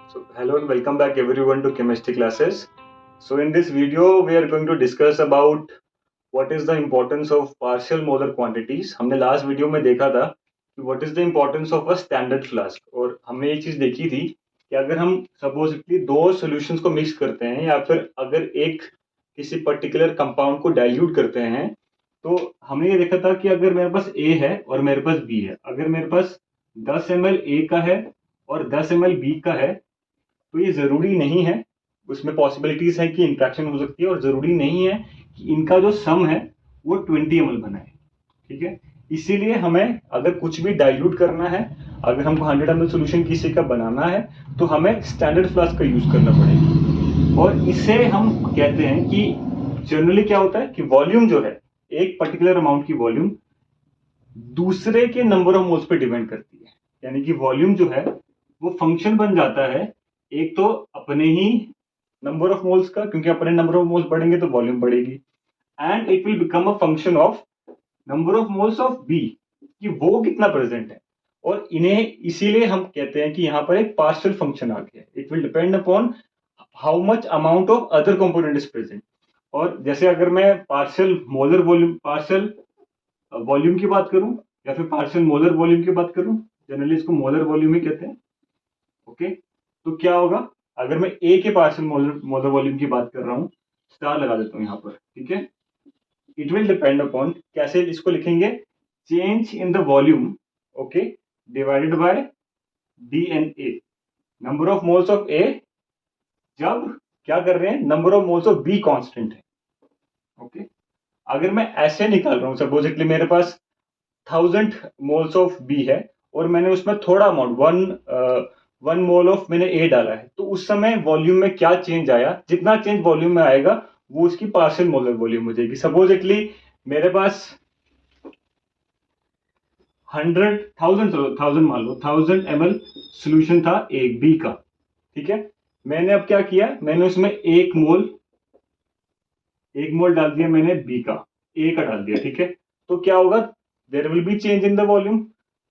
So, hello and welcome back everyone to chemistry classes. So, in this video, we are going to discuss about what is the importance of partial molar quantities. हमने last video में देखा था कि what is the importance of a standard flask और हमने ये चीज देखी थी कि अगर हम supposedly दो solutions को mix करते हैं या फिर अगर एक किसी particular compound को dilute करते हैं तो हमने ये देखा था कि अगर मेरे पास A है और मेरे पास B है, अगर मेरे पास 10 ml A का है और 10 ml B का है तो ये जरूरी नहीं है, उसमें पॉसिबिलिटीज है कि इंट्रैक्शन हो सकती है और जरूरी नहीं है कि इनका जो सम है वो 20 ml बनाए। ठीक है, इसीलिए हमें अगर कुछ भी डाइल्यूट करना है, अगर हमको 100 ml सोल्यूशन किसी का बनाना है तो हमें स्टैंडर्ड फ्लास्क का यूज करना पड़ेगा। और इससे हम कहते हैं कि जनरली क्या होता है कि वॉल्यूम जो है, एक पर्टिकुलर अमाउंट की वॉल्यूम दूसरे के नंबर ऑफ मोल्स पे डिपेंड करती है। यानी कि वॉल्यूम जो है वो फंक्शन बन जाता है एक तो अपने ही नंबर ऑफ मोल्स का, क्योंकि अपने नंबर ऑफ मोल्स बढ़ेंगे तो वॉल्यूम बढ़ेगी, and it will become a function of number of moles of B, कि वो कितना प्रेजेंट है। और इन्हें इसीलिए हम कहते हैं कि यहाँ पर एक पार्शियल फंक्शन आ गया, it will depend upon how much amount of other component is present. और जैसे अगर मैं partial molar volume, partial volume की बात करूं या फिर पार्शियल मोलर वॉल्यूम की बात करूं, जनरली इसको मोलर वॉल्यूम ही कहते हैं। ओके, तो क्या होगा अगर मैं ए के पार्शियल मोलर मोलर वॉल्यूम की बात कर रहा हूं, स्टार लगा देता हूं यहां पर। ठीक है, इट विल डिपेंड अपॉन, कैसे इसको लिखेंगे, change in the volume, okay, divided by D N A, number of moles of A जब क्या कर रहे हैं, number of moles of B constant है। ओके, अगर मैं ऐसे निकाल रहा हूं, सपोजिटली मेरे पास 1000 मोल्स ऑफ बी है और मैंने उसमें थोड़ा अमाउंट वन मोल ऑफ मैंने ए डाला है, तो उस समय वॉल्यूम में क्या चेंज आया, जितना चेंज वॉल्यूम में आएगा वो उसकी पार्शियल मोलर वॉल्यूम हो जाएगी। सपोजिटली मेरे पास 100,000, चलो 1000 मान लो, 1000 ml सोल्यूशन था एक बी का। ठीक है, मैंने अब क्या किया, मैंने उसमें एक मोल डाल दिया मैंने बी का, ए का डाल दिया। ठीक है, तो क्या होगा, there will be change in the volume.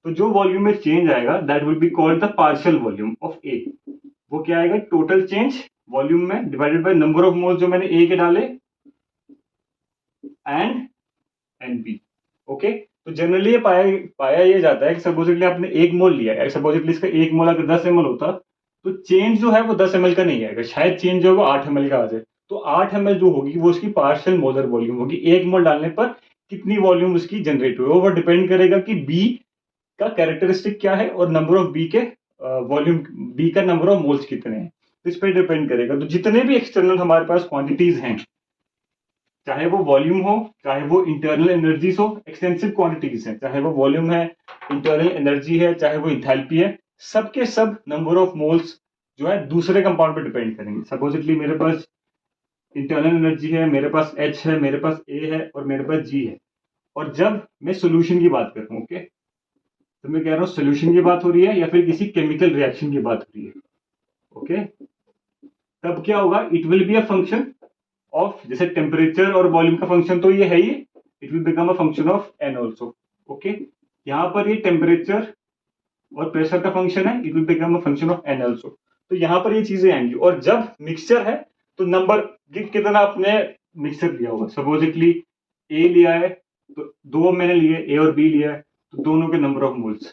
तो जो वॉल्यूम में चेंज आएगा that will be called the partial volume of A. वो क्या आएगा, टोटल चेंज वॉल्यूम में divided by number of moles जो मैंने ए के डाले एंड एन बी। ओके, तो जनरली ये पाया ये जाता है कि सपोजिटली आपने एक मोल लिया है, सपोजिटली इसका एक मोल अगर 10 ml होता तो चेंज जो है वो 10 ml का नहीं आएगा, शायद चेंज जो है वो 8 ml का आ जाए। तो 8 ml जो होगी वो उसकी पार्शियल मोलर वॉल्यूम होगी, एक मोल डालने पर कितनी वॉल्यूम उसकी जनरेट हुई, वो डिपेंड करेगा कि बी का कैरेक्टरिस्टिक क्या है और नंबर ऑफ बी के वॉल्यूम, बी का नंबर ऑफ मोल्स कितने हैं, तो इस पर डिपेंड करेगा। तो जितने भी एक्सटर्नल हमारे पास क्वांटिटीज हैं, चाहे वो वॉल्यूम हो, चाहे वो इंटरनल एनर्जीज हो, एक्सटेंसिव क्वांटिटीज हैं, चाहे वो वॉल्यूम है, इंटरनल एनर्जी है, चाहे वो इंथैल्पी है, सबके सब नंबर ऑफ मोल्स जो है दूसरे कंपाउंड पे डिपेंड करेंगे। सपोजिटली मेरे पास इंटरनल एनर्जी है, मेरे पास एच है, मेरे पास ए है और मेरे पास जी है। और जब मैं सोल्यूशन की बात कर रहा हूँ, ओके, तो मैं कह रहा हूँ सोल्यूशन की बात हो रही है या फिर किसी केमिकल रिएक्शन की बात हो रही है। ओके, तब क्या होगा, it will be a function of, जैसे टेम्परेचर और वॉल्यूम का फंक्शन तो ये है ही, it will become a function of N also. Okay, यहाँ पर ये टेम्परेचर और प्रेशर का फंक्शन है, it will become a function of N also. तो यहाँ पर ये चीजें आएंगी। और जब मिक्सचर है तो नंबर कितना आपने मिक्सचर लिया होगा, सपोजिटली ए लिया है तो दो मैंने लिए, ए और बी लिया है, तो दोनों के नंबर ऑफ मोल्स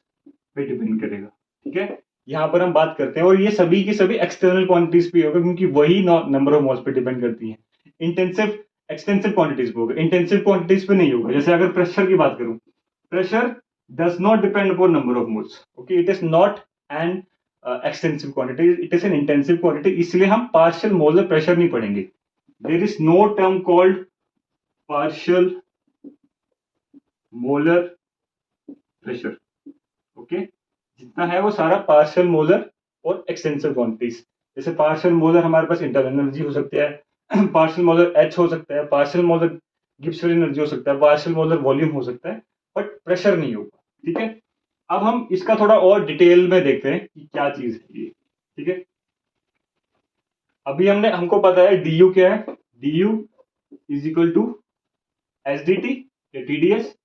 पे डिपेंड करेगा। ठीक है, यहाँ पर हम बात करते हैं, और ये सभी की सभी एक्सटर्नल क्वांटिटीज पे होगा क्योंकि वही नंबर ऑफ मोल्स पे डिपेंड करती है। इंटेंसिव एक्सटेंसिव क्वांटिटीज पे होगा, इंटेंसिव क्वांटिटीज पे नहीं होगा। जैसे अगर प्रेशर की बात करूं, pressure does not depend upon number of moles. Okay, it is not an extensive quantity, it is an intensive quantity, इसलिए हम partial molar pressure नहीं पढ़ेंगे। There is no term called partial molar pressure. Okay, जितना है वो सारा partial molar और extensive quantities. जैसे पार्शियल मोलर हमारे पास इंटरनल एनर्जी हो सकती है, पार्शियल मोलर एच हो सकता है, पार्शियल मोलर गिब्स एनर्जी हो सकता है, पार्शियल मोलर वॉल्यूम हो सकता है, बट प्रेशर नहीं होगा। ठीक है, अब हम इसका थोड़ा और डिटेल में देखते हैं कि क्या चीज है ये। ठीक है, अभी हमको पता है डी यू क्या है, D U is equal to S D T या TDS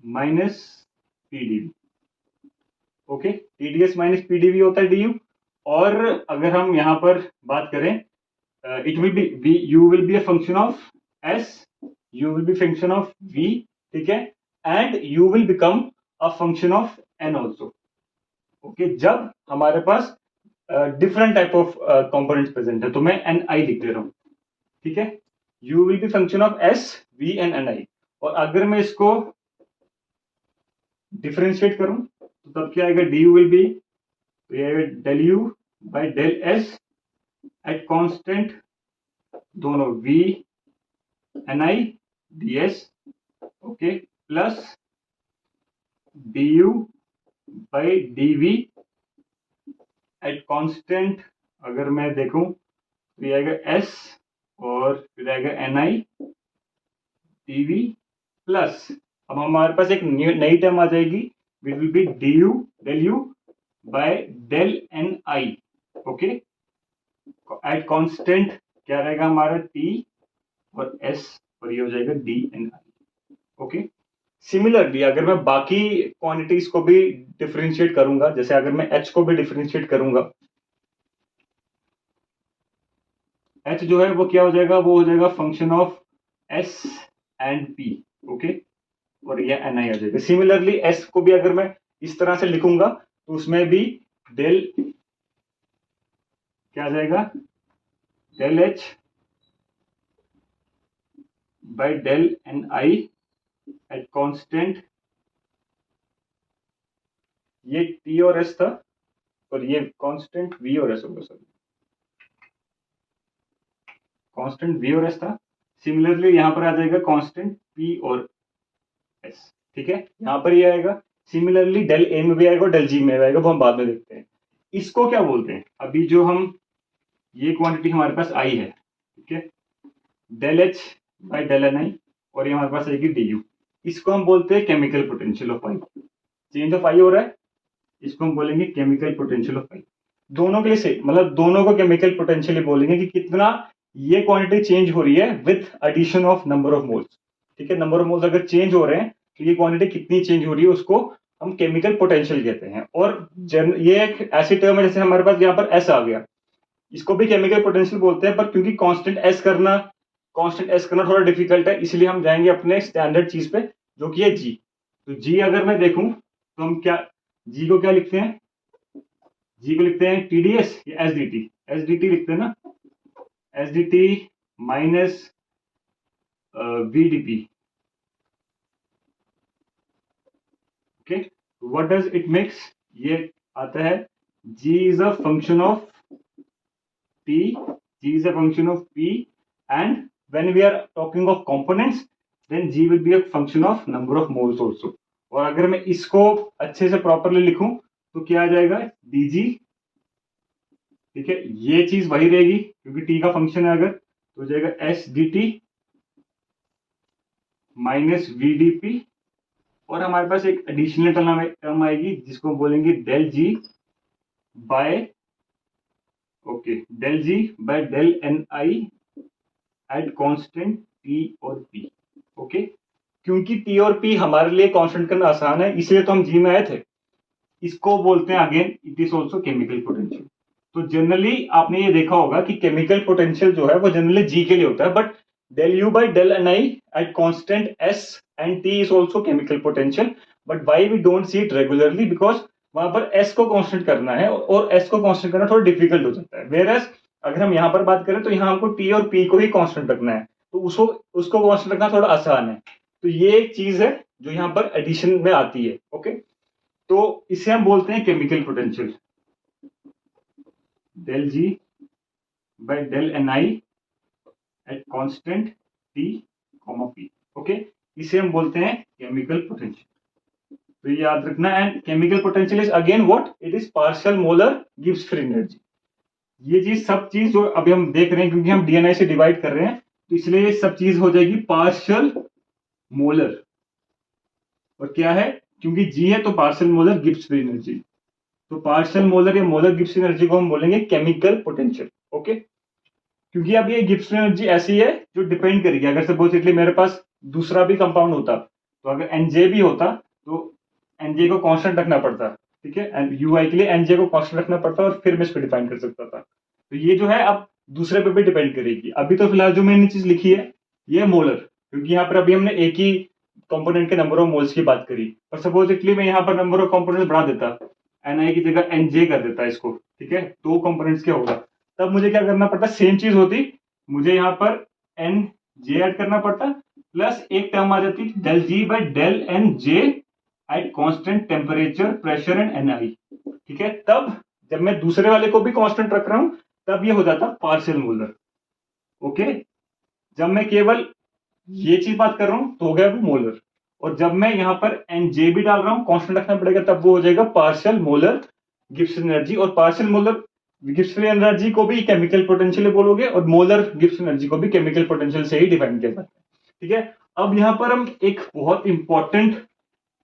minus PDV. Okay, TdS minus PdV होता है du। और अगर हम यहाँ पर बात करें, it will be U will be a function of s, U will be function of v, ठीक है, and U will become a function of n also. Okay, जब हमारे पास different type of components present है, तो मैं ni लिख दे रहा हूं, ठीक है। You will be function of s, v and ni। और अगर मैं इसको डिफरेंशिएट करूं तो तब क्या आएगा, du विल बी, तो ये आएगा del U by del S at constant दोनों v ni ds, okay, plus du by dv at constant, अगर मैं देखूं तो ये आएगा s और फिर आएगा ni dv प्लस, अब हमारे पास एक नई टर्म आ जाएगी, which will be du del U by del N I, okay, at constant क्या रहेगा हमारा t और s, और ये हो जाएगा D N I. Okay, similarly अगर मैं बाकी क्वांटिटीज को भी डिफरेंशिएट करूंगा, जैसे अगर मैं h को भी डिफरेंशिएट करूंगा, h जो है वो क्या हो जाएगा, वो हो जाएगा function of s and p, okay, और ये ni आ जाएगा। सिमिलरली s को भी अगर मैं इस तरह से लिखूंगा तो उसमें भी डेल क्या आ जाएगा, del h by del N I eight constant, ये t और s था, और ये कांस्टेंट v और s होगा, सर कांस्टेंट v और s था। सिमिलरली यहां पर आ जाएगा कांस्टेंट p और s, ठीक है, यहां पर ये आएगा। सिमिलरली डेल a में भी आएगा और डेल g में आएगा, वो हम बाद में देखते हैं। इसको क्या बोलते हैं, अभी जो हम ये क्वांटिटी हमारे पास आई है, ठीक है, del h by del N I, और ये हमारे पास आएगी du, इसको हम बोलते हैं chemical potential of I. Change of I हो रहा है, इसको हम बोलेंगे केमिकल पोटेंशियल ऑफ आई। दोनों के लिए से मतलब दोनों को केमिकल पोटेंशियल ही बोलेंगे कि कितना ये क्वांटिटी चेंज हो रही है with addition of number of moles, ठीक है। नंबर ऑफ मोल्स अगर चेंज हो रहे हैं तो ये क्वांटिटी कितनी चेंज हो रही है, उसको हम केमिकल पोटेंशियल कहते हैं। और ये एक ऐसी टर्म है, जैसे हमारे पास यहाँ पर एस आ गया, इसको भी केमिकल पोटेंशियल बोलते हैं, पर क्योंकि कांस्टेंट एस करना थोड़ा डिफिकल्ट है, इसलिए हम जाएंगे अपने स्टैंडर्ड चीज पे, जो कि है जी। तो जी अगर मैं देखूं तो हम क्या, जी को क्या लिखते हैं, जी को लिखते हैं TdS या SDT, SDT लिखते हैं ना, SDT minus VdP, okay. What does it makes, ये आता है G is a function of T, G is a function of P, and when we are talking of components, then G will be a function of number of moles also। और अगर मैं इसको अच्छे से properly लिखूं तो क्या आ जाएगा, dg, ठीक है, ये चीज वही रहेगी क्योंकि t का फंक्शन है, अगर तो हो जाएगा SDT माइनस VdP, और हमारे पास एक एडिशनल टर्म आएगी जिसको बोलेंगे del ji by, okay, del ji bye del N I at constant टी और पी, ओके। क्योंकि टी और पी हमारे लिए कांस्टेंट करना आसान है, इसलिए तो हम जी में आए थे। इसको बोलते हैं again, it is also chemical potential. तो जनरली आपने ये देखा होगा कि केमिकल पोटेंशियल जो है वो जनरली जी के लिए होता है, but del U by del N I eight constant S and T is also chemical potential, but why we don't see it regularly, because वहां पर एस को कांस्टेंट करना है, और एस को कांस्टेंट करना थोड़ा डिफिकल्ट हो जाता है। वेयर अगर हम यहाँ पर बात करें तो यहाँ हमको टी और पी को ही कांस्टेंट रखना है, तो उसको कांस्टेंट रखना थोड़ा आसान है। तो ये एक चीज है जो यहाँ पर एडिशन में आती है, ओके। तो इसे हम बोलते हैं chemical potential, del ji bye del N I at constant T comma P, okay, इसे हम बोलते हैं केमिकल पोटेंशियल। तो ये याद रखना। And chemical potential is again what, it is partial molar gives free energy. ये चीज सब चीज जो अभी हम देख रहे हैं, क्योंकि हम डीएनए से डिवाइड कर रहे हैं, तो इसलिए ये सब चीज हो जाएगी पार्शियल मोलर। और क्या है, क्योंकि जी है तो partial molar gives free energy, तो पार्शियल मोलर या मोलर गिब्स एनर्जी को हम बोलेंगे केमिकल पोटेंशियल, ओके। क्योंकि अब ये गिब्स एनर्जी ऐसी है जो डिपेंड करेगी। अगर सपोजिटली मेरे पास दूसरा भी कंपाउंड होता, तो अगर एनजे भी होता तो एनजे को कांस्टेंट रखना पड़ता, ठीक है, एंड यूआई के लिए एनजे को कांस्टेंट रखना पड़ता है और फिर मैं इसको डिफाइन कर सकता था। तो ये जो है अब दूसरे पे भी डिपेंड करेगी। अभी तो फिलहाल जो मैंने चीज लिखी है ये है मोलर, क्योंकि यहाँ पर अभी हमने एक ही कंपोनेंट के नंबर ऑफ मोल्स की बात करी। और सपोजिटली मैं यहाँ पर नंबर ऑफ कंपोनेंट्स बढ़ा देता, एनआई की जगह एनजे कर देता इसको, ठीक है, दो कंपोनेंट्स क्या होगा, तब मुझे क्या करना पड़ता, सेम चीज होती, मुझे यहाँ पर एन जे ऐड करना पड़ता, प्लस एक टर्म आ जाती del G by del N J at constant temperature pressure and N I, ठीक है। तब जब मैं दूसरे वाले को भी कांस्टेंट रख रहा हूं तब ये हो जाता पार्शियल मोलर। ओके, जब मैं केवल ये चीज बात कर रहा हूं तो हो गया वो मोलर, और जब मैं यहाँ पर एन जे भी डाल रहा हूं कांस्टेंट रखना पड़ेगा, तब वो हो जाएगा पार्शियल मोलर गिब्सन एनर्जी। और पार्शियल मोलर गिब्सन एनर्जी को भी केमिकल पोटेंशियल बोलोगे, और मोलर गिब्सन एनर्जी को भी केमिकल पोटेंशियल से ही डिफाइन किया जाता है, ठीक है। अब यहाँ पर हम एक बहुत इंपॉर्टेंट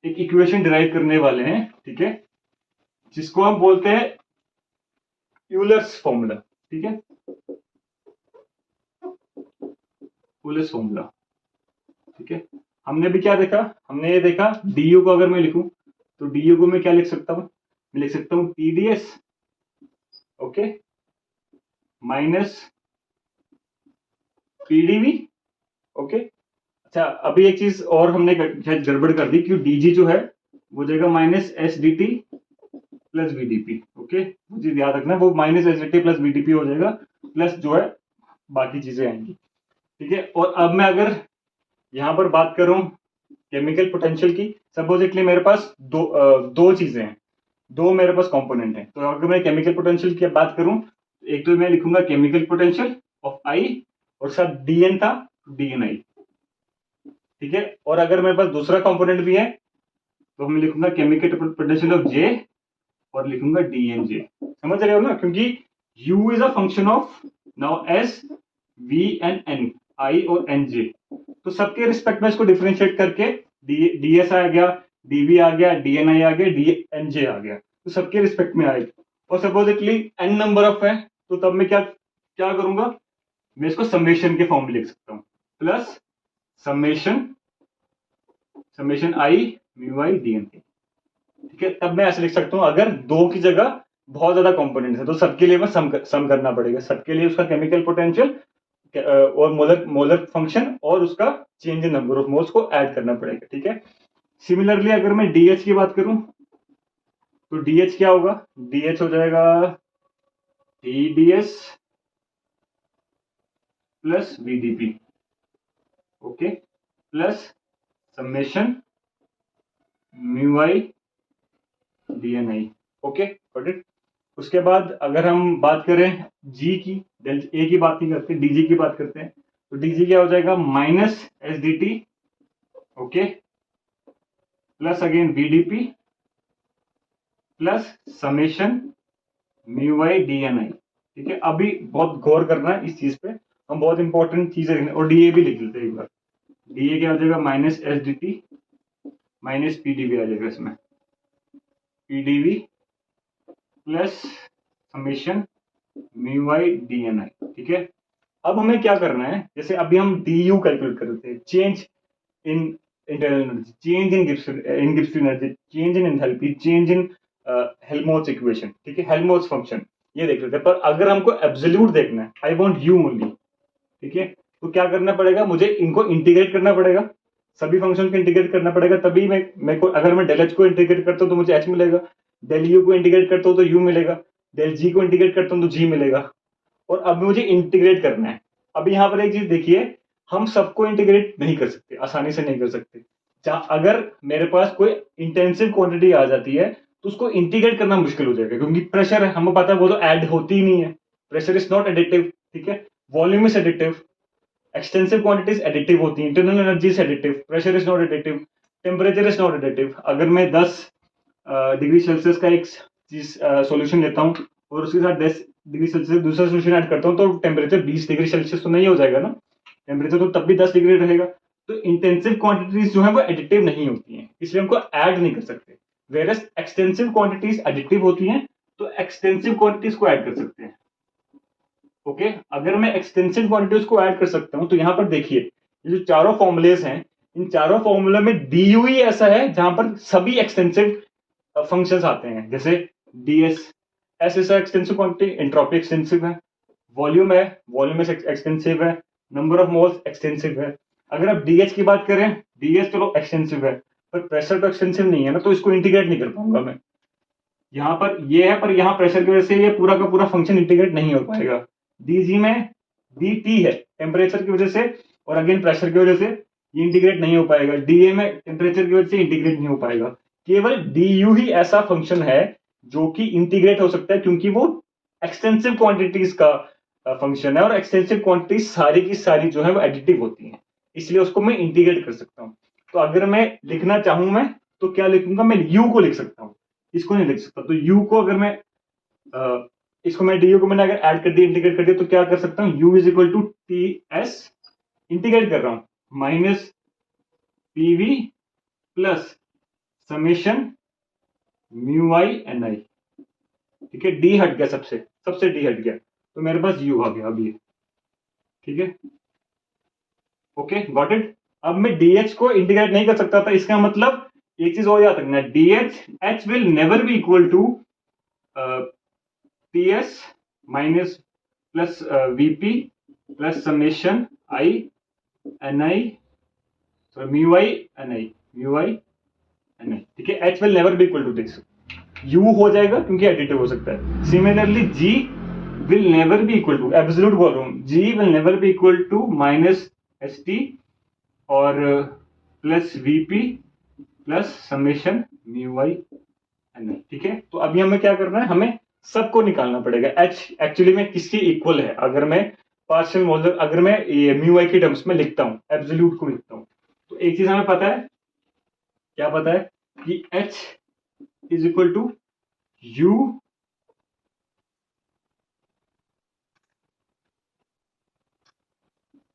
एक इक्वेशन डिराइव करने वाले हैं, ठीक है, जिसको हम बोलते हैं यूलर्स फॉर्मूला, ठीक है, यूलर्स फॉर्मूला, ठीक है। हमने भी क्या देखा, हमने ये देखा डीयू को अगर मैं लिखूं तो डीयू को मैं क्या लिख सकता हूं, मैं लिख सकता हूं TDS, okay, minus PDV, okay. अच्छा, अभी एक चीज और हमने शायद गड़बड़ कर दी, क्योंकि डीजी जो है वो जाएगा minus S D T plus BDP, okay, मुझे याद रखना वो minus S D T plus BDP हो जाएगा, प्लस जो है बाकी चीजें आएंगी, ठीक है। और अब मैं अगर यहां पर बात करूं केमिकल पोटेंशियल की, सपोजिटली मेरे पास दो चीजें हैं, दो मेरे पास कंपोनेंट है, तो अगर मैं केमिकल पोटेंशियल की बात करूं, एक तो मैं लिखूंगा केमिकल पोटेंशियल ऑफ आई, और साथ डीएन था डीएनआई, ठीक है। और अगर मेरे पास दूसरा कंपोनेंट भी है तो मैं लिखूंगा केमिकल पोटेंशियल ऑफ जे और लिखूंगा डीएनजे, समझ रहे हो ना, क्योंकि U is a function of now S V and N, I और एन जे, तो सबके रिस्पेक्ट में इसको डिफरेंशिएट करके डीएस आ गया, डीवी आ गया, डीएनआई आ गया, डीएनजे आ गया, तो सबके रिस्पेक्ट में आएगा। और सपोजिटली एन नंबर ऑफ है तो तब मैं क्या क्या करूंगा, मैं इसको समेशन के फॉर्म में लिख सकता हूं, plus summation summation I mu I D N, ठीक है। तब मैं ऐसे लिख सकता हूं, अगर दो की जगह बहुत ज्यादा कंपोनेंट्स है तो सबके लिए मैं सम करना पड़ेगा, सबके लिए उसका केमिकल पोटेंशियल और मोलर मोलर फंक्शन और उसका change in number of moles को ऐड करना पड़ेगा, ठीक है। सिमिलरली अगर मैं डीएच की बात करूं तो डीएच क्या होगा, डीएच हो जाएगा TDS plus BDP, okay, plus summation mu I DNI, okay, got it. उसके बाद अगर हम बात करें जी की, डेल ए की बात नहीं करते, डीजी की बात करते हैं, तो डीजी क्या हो जाएगा minus S D T, okay, plus again VDP plus summation mu I DNI, ठीक है। अभी बहुत गौर करना है इस चीज पे, हम बहुत इंपॉर्टेंट चीजें लिखने, और डीए भी लिख लेते हैं एक बार, डीए क्या हो जाएगा minus S D T minus PDV आ जाएगा इसमें, PDV plus summation mu I DNI, ठीक है। अब हमें क्या करना है, जैसे अभी हम डी कैलकुलेट कर रहे थे, change in internal energy, change in Gibson energy, change in enthalpy, change in Helmholtz equation, ठीक है, हेल्महोल्ट्ज फंक्शन, ये देख रहे थे। पर अगर हमको एब्सोल्यूट देखना है, आई वांट यू ओनली, ठीक है, तो क्या करना पड़ेगा, मुझे इनको इंटीग्रेट करना पड़ेगा, सभी फंक्शन को इंटीग्रेट करना पड़ेगा, तभी मैं को अगर मैं डेल एच को इंटीग्रेट करता हूं तो मुझे एच मिलेगा, डेल यू को इंटीग्रेट करता हूं तो यू मिलेगा, डेल जी को इंटीग्रेट करता हूं तो जी मिलेगा। और अब मुझे इंटीग्रेट करना है। अब यहाँ पर एक चीज देखिए, हम सबको इंटीग्रेट नहीं कर सकते, आसानी से नहीं कर सकते। अगर मेरे पास कोई इंटेंसिव क्वांटिटी आ जाती है तो उसको इंटीग्रेट करना मुश्किल हो जाएगा, क्योंकि प्रेशर है, हमें पता है वो तो ऐड होती ही नहीं है, प्रेशर इज नॉट एडिटिव, ठीक है, volume is additive, extensive quantities additive होती है, internal energy is additive, pressure is not additive, temperature is not additive. अगर मैं 10 डिग्री सेल्सियस का एक चीज सॉल्यूशन लेता हूं और उसके साथ 10 डिग्री सेल्सियस दूसरा सॉल्यूशन ऐड करता हूं तो टेम्परेचर 20 डिग्री सेल्सियस तो नहीं हो जाएगा ना, टेम्परेचर तो तब भी 10 डिग्री रहेगा। तो इंटेंसिव क्वांटिटीज जो है वो एडिटिव नहीं होती हैं, इसलिए हमको ऐड नहीं कर सकते, वेरस एक्सटेंसिव क्वांटिटीज एडिटिव होती हैं, तो एक्सटेंसिव क्वांटिटीज को ऐड कर सकते हैं, ओके। अगर मैं एक्सटेंसिव क्वांटिटीज को ऐड कर सकता हूं तो यहां पर देखिए, ये जो चारों फॉर्मुलेज हैं, इन चारों फॉर्मूला में डी यू ही ऐसा है जहां पर सभी एक्सटेंसिव फंक्शंस आते हैं, जैसे ds, s is extensive quantity, entropy extensive है, वॉल्यूम है, वॉल्यूम इज एक्सटेंसिव है, नंबर ऑफ मोल्स एक्सटेंसिव है। अगर आप dh की बात करें, ds चलो एक्सटेंसिव है, पर प्रेशर तो एक्सटेंसिव नहीं है ना, तो इसको इंटीग्रेट नहीं कर पाऊंगा मैं। यहाँ पर ये है, पर यहाँ प्रेशर की वजह से ये पूरा का पूरा फंक्शन इंटीग्रेट नहीं हो पाएगा। dg में dt है टेम्परेचर की वजह से, और अगेन प्रेशर की वजह से ये इंटीग्रेट नहीं हो पाएगा। dA में टेम्परेचर की वजह से इंटीग्रेट नहीं हो पाएगा। केवल du ही ऐसा फंक्शन है जो कि इंटीग्रेट हो सकता है, क्योंकि वो एक्सटेंसिव क्वांटिटीज का फंक्शन है, और एक्सटेंसिव क्वांटिटीज सारी की सारी जो है वो एडिटिव होती हैं, इसलिए उसको मैं इंटीग्रेट कर सकता हूँ। तो अगर मैं लिखना चाहूं मैं तो क्या लिखूंगा, मैं u को लिख सकता हूँ, इसको नहीं लिख सकता। तो u को अगर मैं इसको मैं du को मैंने अगर ऐड कर दिया, इंटीग्रेट कर दिया, तो क्या कर सकता हूँ, u is equal to ts, integrate कर रहा हूं, minus pv plus summation mu I N I. ठीक है, d हट गया, सबसे d हट गया, तो मेरे पास u आ गया अभी। ठीक है, ओके, गॉट इट। अब मैं dh को इंटीग्रेट नहीं कर सकता था, इसका मतलब एक चीज और याद रखना है, h will never be equal to ts minus plus vp plus summation i N I, mu I N I, ठीक है। h will never be equal to this, u हो जाएगा क्योंकि एडिटिव हो सकता है। Similarly g will never be equal to, absolute बोल रहा हूं, g will never be equal to minus st और plus vp plus summation mu I N I. ठीक है, तो अभी हमें क्या करना है, हमें सबको निकालना पड़ेगा। h एक्चुअली में किसके इक्वल है, अगर मैं पार्शियल मोलर, अगर मैं ये म्यू आई के टर्म्स में लिखता हूं, एब्सोल्यूट को लिखता हूं, तो एक चीज हमें पता है, क्या पता है, कि h is equal to u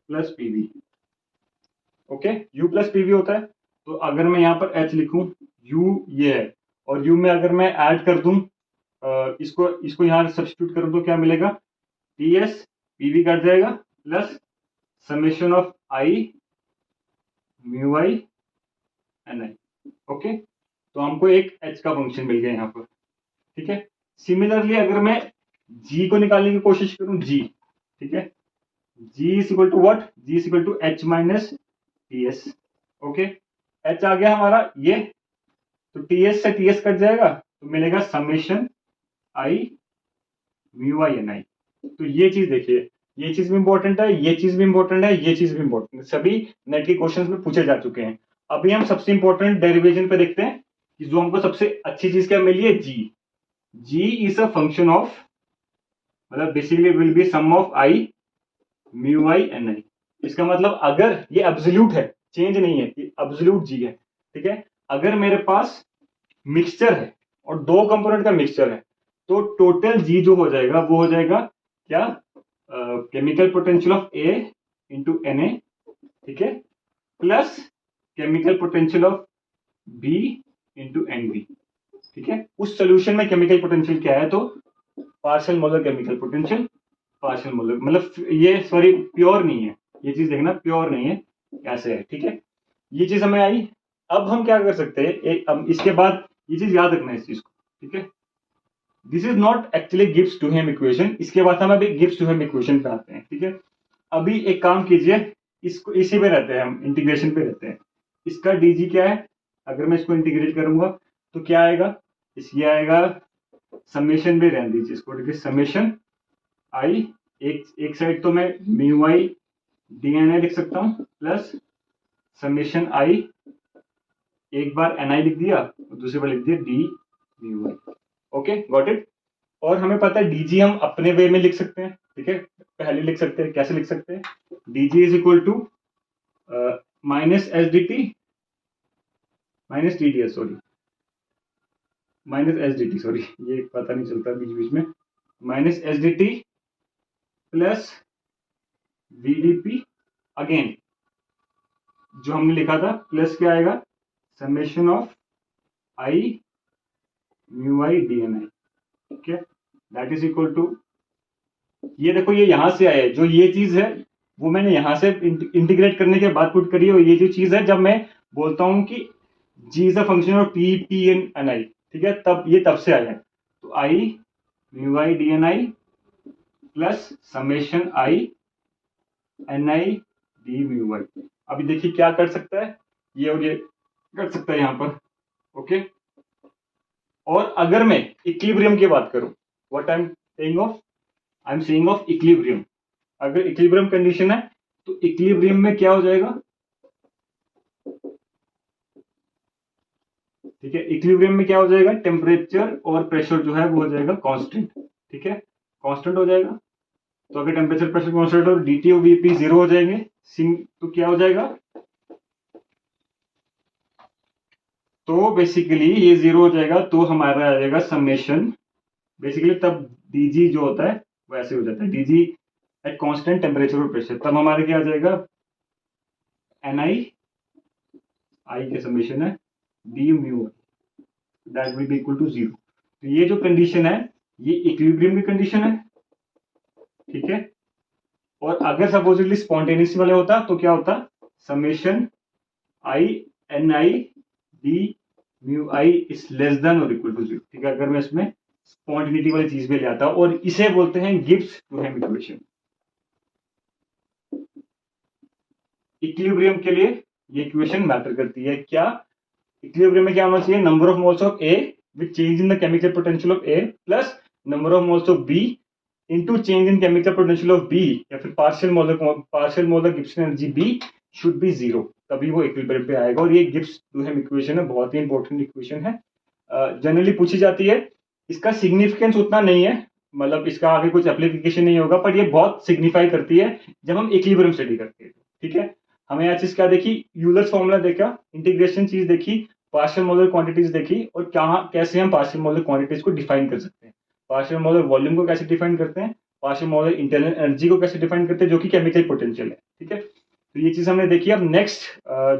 plus PV. Okay, u plus PV होता है। तो अगर मैं यहां पर h लिखूं, u ये है, और u में अगर मैं ऐड कर दूं, इसको यहां सब्स्टिट्यूट कर दूं, क्या मिलेगा, ts, pv कट जाएगा, plus summation of i mu I N I. Okay, तो हमको एक h का फंक्शन मिल गया यहां पर। ठीक है, सिमिलरली अगर मैं g को निकालने की कोशिश करूं, g, ठीक है, g is equal to what, g is equal to h minus ts। Okay, h आ गया हमारा ये, तो ts से ts कट जाएगा, तो मिलेगा summation i mu I N I. तो ये चीज देखिए, ये चीज भी इंपॉर्टेंट है, ये चीज भी इंपॉर्टेंट है, ये चीज भी इंपॉर्टेंट है, सभी नेट के क्वेश्चंस में पूछे जा चुके हैं। अभी हम सबसे इंपॉर्टेंट डेरिवेशन पे देखते हैं, कि जो हमको सबसे अच्छी चीज क्या मिली है, g is a function of, मतलब basically will be sum of i mu I N I. इसका मतलब अगर ये एब्सोल्यूट है, चेंज नहीं है, ये एब्सोल्यूट जी है। ठीक है, अगर मेरे पास मिक्सचर है और दो कंपोनेंट का मिक्सचर है, तो टोटल जी जो हो जाएगा वो हो जाएगा क्या, chemical potential of A into N A, ठीक है, plus chemical potential of B into N B. ठीक है, उस सोल्यूशन में केमिकल पोटेंशियल क्या है, तो partial molar chemical potential, partial molar, मतलब ये सॉरी प्योर नहीं है, ये चीज देखना प्योर नहीं है, ऐसे है। ठीक है, ये चीज हमें आई। अब हम क्या कर सकते हैं, अब इसके बाद ये चीज याद रखना है इस चीज को। ठीक है, दिस इज नॉट एक्चुअली गिव्स टू हिम इक्वेशन, इसके बाद हम अभी गिव्स टू हिम इक्वेशन पे आते हैं। ठीक है, अभी एक काम कीजिए, इसको इसी पे रहते हैं हम, इंटीग्रेशन पे रहते हैं। इसका डीजी क्या है, अगर मैं इसको इंटीग्रेट करूंगा तो क्या आएगा, ये आएगा समेशन भी रहने दीजिए इसको। ठीक है, समेशन आई, एक साइड तो मैं म्यू आई डी एन आई लिख सकता हूँ, प्लस समेशन आई, एक बार एन आई लिख दिया और दूसरी बार लिख दिया D mu I. Okay, got it. और हमें पता है डीजी हम अपने वे में लिख सकते हैं। ठीक है, पहले लिख सकते हैं, कैसे लिख सकते हैं, DG is equal to minus S D T, minus T D S, sorry minus S D T, sorry ये पता नहीं चलता बीच बीच में, minus S D T plus V D P, again जो हमने लिखा था, प्लस क्या आएगा, summation of I mu I D N I. ठीक है, दैट इज इक्वल टू, ये देखो ये यहां से आया है, जो ये चीज है वो मैंने यहां से इंटीग्रेट करने के बाद पुट करी है, और ये जो चीज है जब मैं बोलता हूं कि G is a function of T P N N I, ठीक है, तब से आया है। तो I mu I D N I plus summation I N I D mu I. अभी देखिए क्या कर सकता है, ये और ये कर सकता है यहाँ पर। ओके, और अगर मैं इक्विलिब्रियम की बात करूं, what I am saying of equilibrium, अगर इक्विलिब्रियम कंडीशन है तो इक्विलिब्रियम में क्या हो जाएगा, ठीक है, इक्विलिब्रियम में क्या हो जाएगा, टेम्परेचर और प्रेशर जो है वो हो जाएगा कांस्टेंट। ठीक है, कांस्टेंट हो जाएगा। तो अगर टेम्परेचर प्रेशर कांस्टेंट और डीटी और वीपी जीरो हो जाएंगे, तो क्या हो जाएगा, तो बेसिकली ये जीरो हो जाएगा, तो हमारा आ जाएगा समेशन, बेसिकली तब डीजी जो होता है वैसे हो जाता है, डीजी एट कांस्टेंट टेम्परेचर और प्रेशर, तब हमारे क्या आ जाएगा, एन आई के समेशन है D mu that will be equal to zero. तो ये जो कंडीशन है ये इक्विलिब्रियम की कंडीशन है। ठीक है, और अगर सपोजिटली स्पॉन्टेनियस वाले होता तो क्या होता, summation I N I D mu I is less than और इक्वल टू जीरो। ठीक है, अगर मैं इसमें स्पॉन्टेनिटी वाली चीज भी ले आता, और इसे बोलते हैं गिब्स डुहेम इक्वेशन। इक्विलिब्रियम के लिए ये इक्वेशन मैटर करती है। क्या इक्विलिब्रियम में क्या होना चाहिए, number of moles of A with change in the chemical potential of A plus number of moles of B into change in chemical potential of B, या फिर partial molar Gibbs energy B should be zero, तभी वो equilibrium पे आएगा। और ये Gibbs डुहेम equation है, बहुत ही इंपॉर्टेंट इक्वेशन है, जनरली पूछी जाती है। इसका सिग्निफिकेंस उतना नहीं है, मतलब इसका आगे कुछ एप्लीकेशन नहीं होगा, पर ये बहुत सिग्निफाई करती है जब हम इक्विलिब्रियम स्टडी करते हैं। ठीक है, हमें यह चीज क्या देखी, यूलर्स फॉर्मूला देखा, इंटीग्रेशन चीज देखी, पार्शियल मोलर क्वांटिटीज देखी, और कैसे हम पार्शियल मोलर क्वांटिटीज को डिफाइन कर सकते हैं, पार्शियल मोलर वॉल्यूम को कैसे डिफाइन करते हैं, पार्शियल मोलर इंटरनल एनर्जी को कैसे डिफाइन करते हैं, जो कि केमिकल पोटेंशियल है। ठीक है, तो ये चीज हमने देखी। अब नेक्स्ट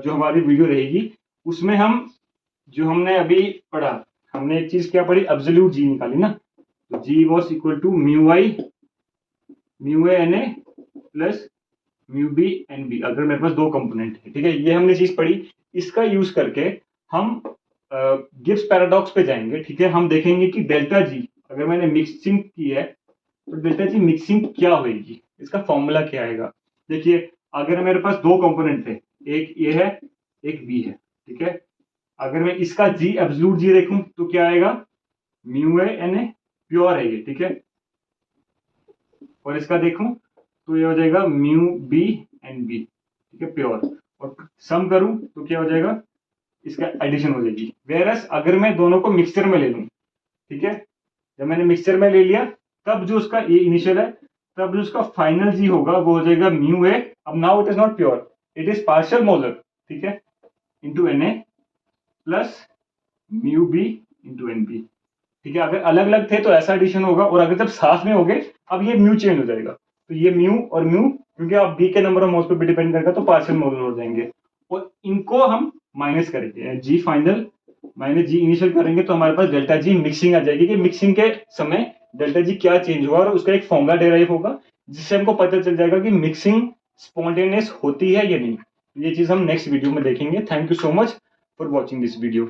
जो हमारी वीडियो रहेगी उसमें हम जो हमने अभी पढ़ा, हमने एक चीज क्या पढ़ी, एब्सोल्यूट जी निकाली ना, तो G was equal to mu A N A plus mu B N B, अगर मेरे पास दो कंपोनेंट है। ठीक है, ये हमने चीज पढ़ी। इसका यूज करके हम गिब्स पैराडॉक्स पे जाएंगे। ठीक है, हम देखेंगे कि डेल्टा जी अगर मैंने मिक्सिंग की है तो डेल्टा जी मिक्सिंग क्या होगी, इसका फॉर्मूला क्या आएगा। देखिए, अगर मेरे पास दो कंपोनेंट थे, एक ए है एक बी है। ठीक है, अगर मैं इसका जी एब्सोल्यूट जी देखूं तो क्या आएगा, mu A N A pure है ये। ठीक है, और इसका देखूं तो ये हो जाएगा म्यू बी एन बी। ठीक है, प्योर, और सम करूं तो क्या हो जाएगा, इसका एडिशन हो जाएगी। वेरस अगर मैं दोनों को मिक्सचर में ले लूं, ठीक है, जब मैंने मिक्सचर में ले लिया तब जो उसका ये इनिशियल है, तब जो उसका फाइनल जी होगा वो हो जाएगा म्यू ए। अब now it is not pure, it is partial molar. ठीक है, into N A plus mu B into N B. ठीक है, अगर अलग अलग थे तो ऐसा एडिशन होगा, और अगर जब साथ में हो गए अब ये म्यू चेंज हो जाएगा, तो ये म्यू और म्यू, क्योंकि आप बी के नंबर ऑफ मोल्स पे भी डिपेंड करेगा, तो पार्शियल मोलर हो जाएंगे, और इनको हम माइनस करेंगे, जी फाइनल माइनस जी इनिशियल करेंगे, तो हमारे पास डेल्टा जी मिक्सिंग आ जाएगी कि मिक्सिंग के समय डेल्टा जी क्या चेंज हुआ, और उसका एक फॉर्मूला डेराइव होगा जिससे हमको पता चल जाएगा कि मिक्सिंग स्पॉन्टेनियस होती है या नहीं। ये चीज हम नेक्स्ट वीडियो में देखेंगे। Thank you so much for watching this video.